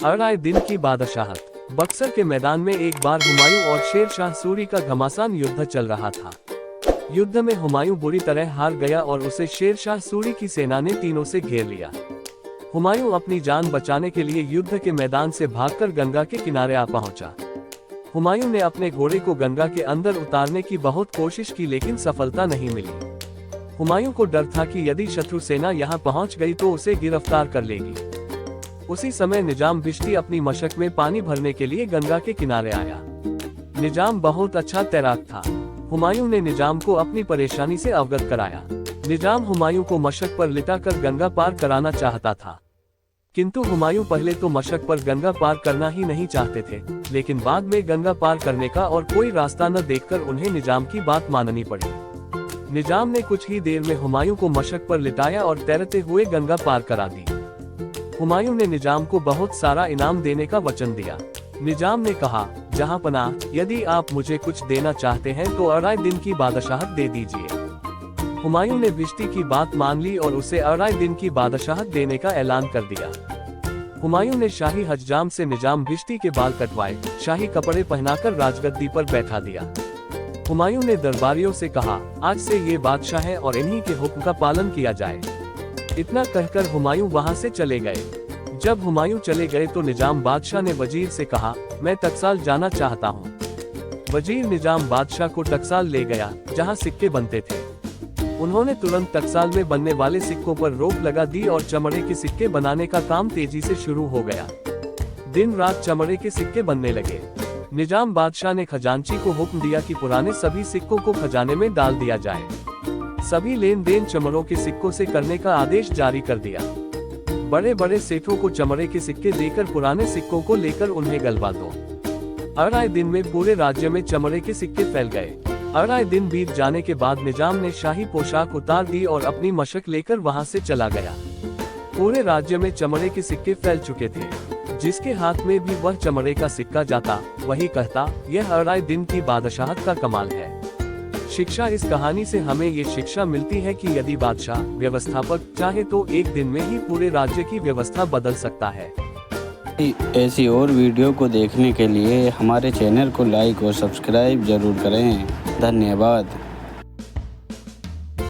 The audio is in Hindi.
अराय दिन की बादशाहत। बक्सर के मैदान में एक बार हुमायूं और शेर शाह सूरी का घमासान युद्ध चल रहा था। युद्ध में हुमायूं बुरी तरह हार गया और उसे शेर शाह सूरी की सेना ने तीनों से घेर लिया। हुमायूं अपनी जान बचाने के लिए युद्ध के मैदान से भागकर गंगा के किनारे आ पहुंचा। हुमायूं ने अपने घोड़े को गंगा के अंदर उतारने की बहुत कोशिश की, लेकिन सफलता नहीं मिली। हुमायूं को डर था कि यदि शत्रु सेना यहां पहुंच गई तो उसे गिरफ्तार कर लेगी। उसी समय निजाम बिश्ती अपनी मशक में पानी भरने के लिए गंगा के किनारे आया। निजाम बहुत अच्छा तैराक था। हुमायूं ने निजाम को अपनी परेशानी से अवगत कराया। निजाम हुमायूं को मशक पर लिटाकर गंगा पार कराना चाहता था, किंतु हुमायूं पहले तो मशक पर गंगा पार करना ही नहीं चाहते थे, लेकिन बाद में गंगा पार करने का और कोई रास्ता न देखकर उन्हें निजाम की बात माननी पड़ी। निजाम ने कुछ ही देर में हुमायूं को मशक पर लिटाया और तैरते हुए गंगा पार करा दी। हुमायूं ने निजाम को बहुत सारा इनाम देने का वचन दिया। निजाम ने कहा, जहांपनाह, यदि आप मुझे कुछ देना चाहते हैं तो अराय दिन की बादशाहत दे दीजिए। हुमायूं ने बिश्ती की बात मान ली और उसे अराय दिन की बादशाहत देने का ऐलान कर दिया। हुमायूं ने शाही हज्जाम से निजाम बिश्ती के बाल कटवाए, शाही कपड़े पहनाकर राजगद्दी पर बैठा दिया। हुमायूं ने दरबारियों से कहा, आज से ये बादशाह है और इन्हीं के हुक्म का पालन किया जाए। इतना कहकर हुमायूं वहां से चले गए। जब हुमायूं चले गए तो निजाम बादशाह ने वजीर से कहा, मैं टकसाल जाना चाहता हूँ। वजीर निजाम बादशाह को टकसाल ले गया, जहाँ सिक्के बनते थे। उन्होंने तुरंत टकसाल में बनने वाले सिक्कों पर रोक लगा दी और चमड़े के सिक्के बनाने का काम तेजी से शुरू हो गया। दिन रात चमड़े के सिक्के बनने लगे। निजाम बादशाह ने खजांची को हुक्म दिया कि पुराने सभी सिक्कों को खजाने में डाल दिया जाए। सभी लेन देन चमड़ों के सिक्कों से करने का आदेश जारी कर दिया। बड़े बड़े सेठों को चमड़े के सिक्के देकर पुराने सिक्कों को लेकर उन्हें गलवा दो। अराय दिन में पूरे राज्य में चमड़े के सिक्के फैल गए। अराय दिन बीत जाने के बाद निजाम ने शाही पोशाक उतार दी और अपनी मशक लेकर वहां से चला गया। पूरे राज्य में चमड़े के सिक्के फैल चुके थे। जिसके हाथ में भी वह चमड़े का सिक्का जाता, वही कहता, यह अराय दिन की बादशाहत का कमाल है। शिक्षा। इस कहानी से हमें ये शिक्षा मिलती है कि यदि बादशाह, व्यवस्थापक चाहे तो एक दिन में ही पूरे राज्य की व्यवस्था बदल सकता है। ऐसी और वीडियो को देखने के लिए हमारे चैनल को लाइक और सब्सक्राइब जरूर करें। धन्यवाद।